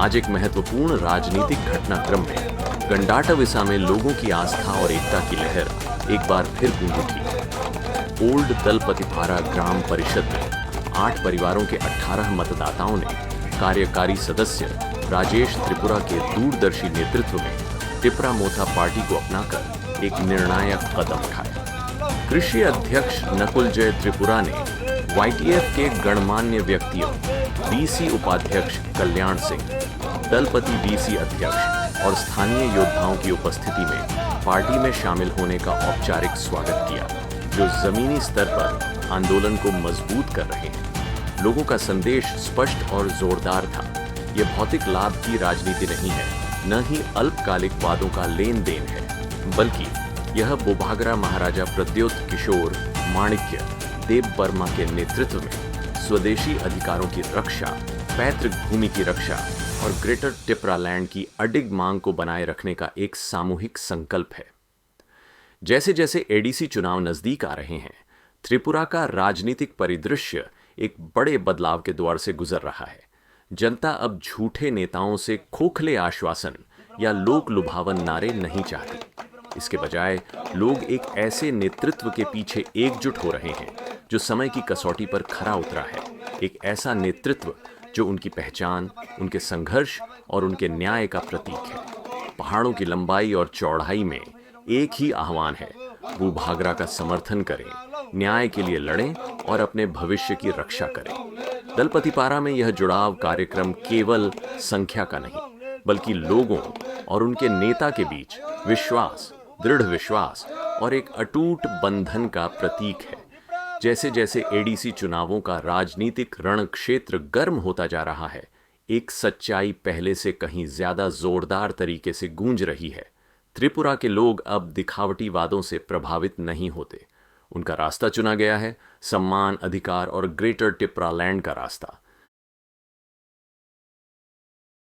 आज एक महत्वपूर्ण राजनीतिक घटनाक्रम में गंडाटविसा में लोगों की आस्था और एकता की लहर एक बार फिर गूंज उठी। ओल्ड दलपतिपारा ग्राम परिषद में 8 परिवारों के 18 मतदाताओं ने कार्यकारी सदस्य राजेश त्रिपुरा के दूरदर्शी नेतृत्व में टिपरा मोथा पार्टी को अपनाकर एक निर्णायक कदम उठाया। कृषि अध्यक्ष नकुल जय त्रिपुरा ने YTF के गणमान्य व्यक्तियों BC उपाध्यक्ष कल्याण सिंह, दलपति BC अध्यक्ष और स्थानीय योद्धाओं की उपस्थिति में पार्टी में शामिल होने का औपचारिक स्वागत किया, जो जमीनी स्तर पर आंदोलन को मजबूत कर रहे हैं। लोगों का संदेश स्पष्ट और जोरदार था। यह भौतिक लाभ की राजनीति नहीं है, न ही अल्पकालिक वादों का लेन देन है, बल्कि यह बुभागरा महाराजा प्रद्योत किशोर माणिक्य देव वर्मा के नेतृत्व में स्वदेशी अधिकारों की रक्षा, पैतृक भूमि की रक्षा और ग्रेटर टिपरा लैंड की अडिग मांग को बनाए रखने का एक सामूहिक संकल्प है। जैसे जैसे ADC चुनाव नजदीक आ रहे हैं, त्रिपुरा का राजनीतिक परिदृश्य एक बड़े बदलाव के दौर से गुजर रहा है। जनता अब झूठे नेताओं से खोखले आश्वासन या लोक लुभावन नारे नहीं चाहती। इसके बजाय लोग एक ऐसे नेतृत्व के पीछे एकजुट हो रहे हैं जो समय की कसौटी पर खरा उतरा है। एक ऐसा नेतृत्व जो उनकी पहचान, उनके संघर्ष और उनके न्याय का प्रतीक है। पहाड़ों की लंबाई और चौड़ाई में एक ही आह्वान है, बुभागरा का समर्थन करें, न्याय के लिए लड़ें और अपने भविष्य की रक्षा करें। दलपतिपारा में यह जुड़ाव कार्यक्रम केवल संख्या का नहीं, बल्कि लोगों और उनके नेता के बीच विश्वास, दृढ़ विश्वास और एक अटूट बंधन का प्रतीक है। जैसे जैसे ADC चुनावों का राजनीतिक रण क्षेत्र गर्म होता जा रहा है, एक सच्चाई पहले से कहीं ज्यादा जोरदार तरीके से गूंज रही है। त्रिपुरा के लोग अब दिखावटी वादों से प्रभावित नहीं होते। उनका रास्ता चुना गया है, सम्मान, अधिकार और ग्रेटर टिपरा लैंड का रास्ता।